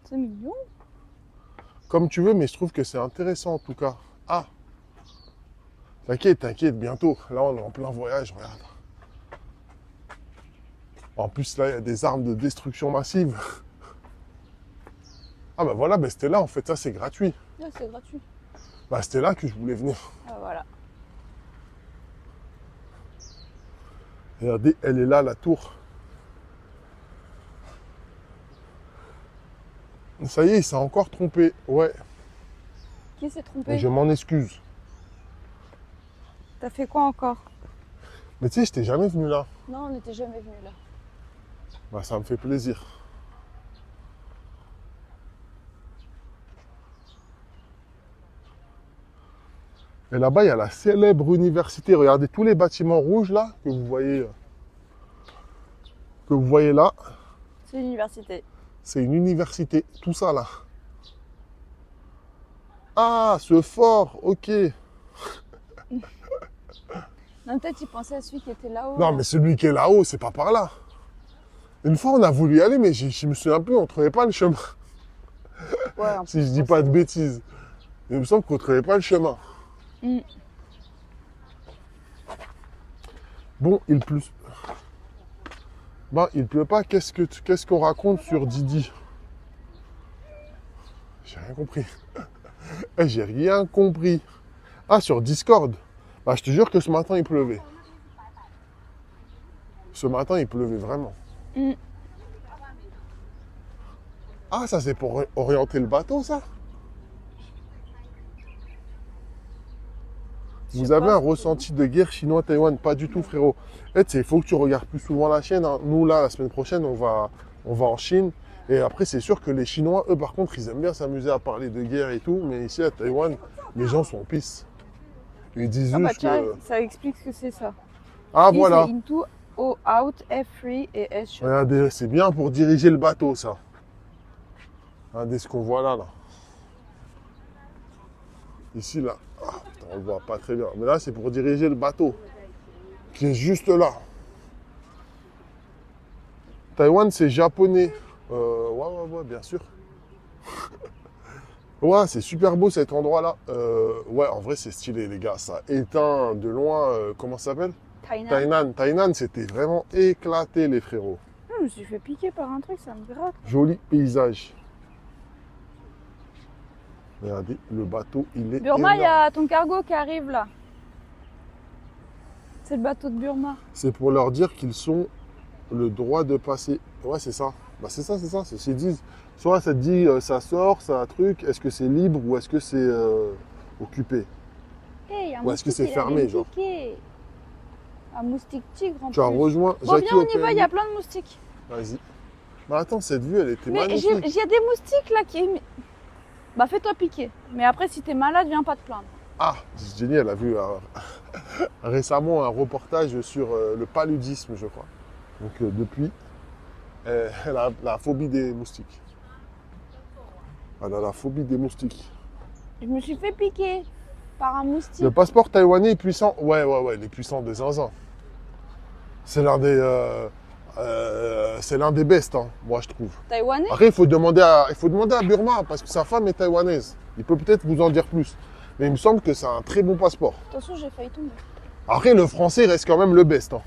C'est mignon. Comme tu veux, mais je trouve que c'est intéressant en tout cas. Ah, t'inquiète, t'inquiète, bientôt. Là, on est en plein voyage, regarde. En plus, là, il y a des armes de destruction massive. Ah bah voilà, bah, c'était là, en fait, ça c'est gratuit. Là, c'est gratuit. Bah c'était là que je voulais venir. Ah, voilà. Regardez, elle est là, la tour. Ça y est, il s'est encore trompé. Ouais, Qui s'est et trompé? je m'en excuse. T'as fait quoi encore? Mais tu sais, je t'ai jamais venu là. Non, on n'était jamais venu là. Bah ça me fait plaisir. Et là-bas, il y a la célèbre université. Regardez tous les bâtiments rouges là que vous voyez là. C'est l'université. C'est une université, tout ça là. Ah, ce fort, ok. Non, peut-être il pensait à celui qui était là-haut. Non, mais celui qui est là-haut, c'est pas par là. Une fois, on a voulu y aller, mais je me souviens plus, on trouvait pas le chemin. Ouais, en Si je plus, dis pas de bêtises. Il me semble qu'on trouvait pas le chemin. Mm. Bon, il pleut. Ben, il pleut pas. Qu'est-ce qu'on raconte sur Didi? J'ai rien compris. Eh, j'ai rien compris. Ah, sur Discord. Bah, je te jure que ce matin, il pleuvait. Ce matin, il pleuvait vraiment. Mm. Ah, ça, c'est pour orienter le bateau, ça? Je Vous sais avez pas, un ressenti de guerre chinois-Taïwan? Pas du tout, frérot. En fait, il faut que tu regardes plus souvent la chaîne, hein. Nous, là, la semaine prochaine, on va en Chine. Et après, c'est sûr que les Chinois, eux, par contre, ils aiment bien s'amuser à parler de guerre et tout. Mais ici, à Taïwan, les gens sont pisses. Ils disent Ah bah juste tiens, que... ça explique ce que c'est ça. Ah, Ici, voilà. c'est into, out, F3 et S shut. Regardez, c'est bien pour diriger le bateau, ça. Regardez ce qu'on voit là, là. Ici, là. Ah, putain, on le voit pas très bien. Mais là, c'est pour diriger le bateau. Qui est juste là. Taïwan, c'est japonais. Ouais, bien sûr. Ouais, c'est super beau cet endroit-là. Ouais, en vrai, c'est stylé, les gars. Ça éteint de loin. Comment ça s'appelle? Tainan. Tainan. Tainan, c'était vraiment éclaté, les frérots. Je me suis fait piquer par un truc, ça me gratte. Joli paysage. Regardez, le bateau, il est Burma, il y énorme. a ton cargo qui arrive là. C'est le bateau de Burma. C'est pour leur dire qu'ils ont le droit de passer. Ouais, c'est ça. Bah, c'est ça. C'est ce qu'ils disent. Soit ça te dit, ça sort, ça truc. Est-ce que c'est libre ou est-ce que c'est occupé? Hey, un Ou est-ce que moustique, c'est il fermé, allait me genre? piquer. Un moustique tigre en Tu as plus. rejoint Bon, Jackie viens, on y va, il y a Open. plein de moustiques. Vas-y. Bah attends, cette vue, elle était Mais magnifique. j'ai des moustiques là qui... Bah fais-toi piquer. Mais après, si t'es malade, viens pas te plaindre. Ah, Jenny, elle a vu récemment un reportage sur le paludisme, je crois. Donc depuis, elle a la phobie des moustiques. Elle a la phobie des moustiques. Je me suis fait piquer par un moustique. Le passeport taïwanais est puissant. Ouais, il est puissant de zinzin. C'est l'un des best, hein, moi je trouve. Taïwanais? Après, il faut demander à Burma parce que sa femme est taïwanaise. Il peut peut-être vous en dire plus. Mais il me semble que c'est un très bon passeport. Attention, j'ai failli tomber. Après, le français reste quand même le best, hein.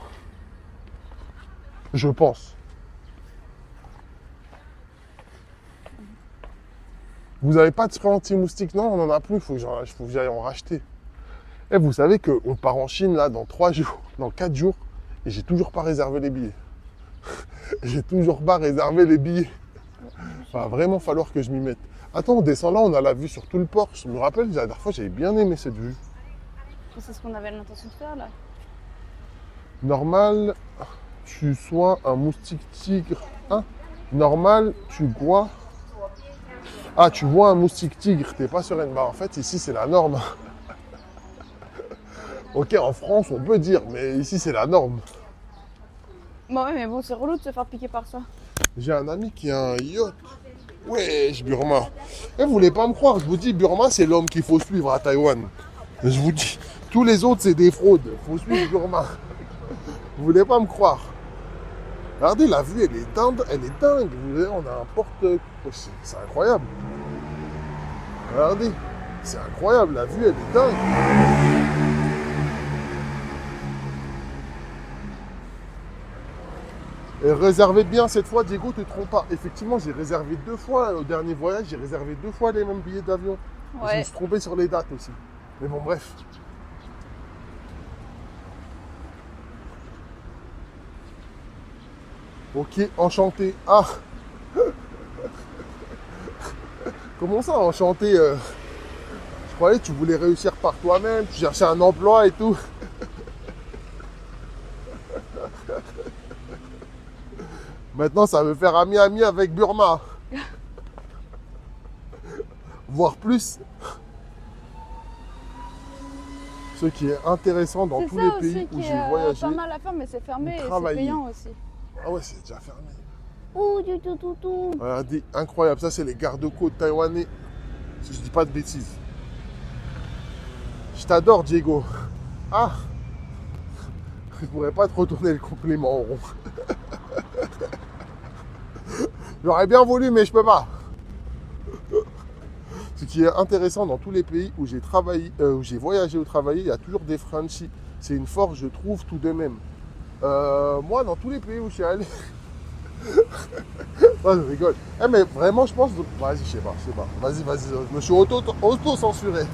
Je pense. Vous n'avez pas de spray anti-moustique? Non, on n'en a plus. Il faut que j'aille en racheter. Et vous savez qu'on part en Chine là dans 3 jours, dans 4 jours, et j'ai toujours pas réservé les billets. J'ai toujours pas réservé les billets. Va vraiment falloir que je m'y mette. Attends, on descend là, on a la vue sur tout le port. Je me rappelle, la dernière fois, j'avais bien aimé cette vue. C'est ce qu'on avait l'intention de faire là. Normal, tu sois un moustique tigre. Hein? Normal, tu vois. Ah, tu vois un moustique tigre, t'es pas sereine. Bah en fait, ici, c'est la norme. Ok, en France, on peut dire, mais ici, c'est la norme. Bah ouais, mais bon, c'est relou de se faire piquer par ça. J'ai un ami qui a un yacht. Wesh, Burma. Et vous voulez pas me croire, je vous dis, Burma, c'est l'homme qu'il faut suivre à Taïwan. Je vous dis, tous les autres, c'est des fraudes. Il faut suivre Burma. Vous voulez pas me croire. Regardez, la vue, elle est dingue, elle est dingue. Vous voyez, on a un porte... C'est incroyable. Regardez, c'est incroyable, la vue, elle est dingue. Et réservez bien cette fois, Diego, te trompe pas. Effectivement, j'ai réservé 2 fois au dernier voyage, j'ai réservé 2 fois les mêmes billets d'avion. Je me Ouais. suis trompé sur les dates aussi. Mais bon, bref. Ok, enchanté. Ah. Comment ça, enchanté Je croyais que tu voulais réussir par toi-même, tu cherchais un emploi et tout. Maintenant, ça veut faire ami-ami avec Burma. Voire plus. Ce qui est intéressant dans C'est tous ça les aussi pays où qui j'ai est voyagé. pas mal à faire, mais c'est fermé et c'est travailler. payant aussi. Ah ouais, c'est déjà fermé. Ouh, du tout, tout, tout. Regardez, incroyable. Ça, c'est les garde-côtes taïwanais. Si je dis pas de bêtises. Je t'adore, Diego. Ah. Je pourrais pas te retourner le compliment en rond. J'aurais bien voulu, mais je peux pas. Ce qui est intéressant dans tous les pays où j'ai travaillé, où j'ai voyagé ou travaillé, il y a toujours des Frenchies. C'est une force, je trouve, tout de même. Moi, dans tous les pays où je suis allé... Non, je rigole. Eh, mais vraiment, je pense... Vas-y, je sais pas. Vas-y, je me suis auto-censuré.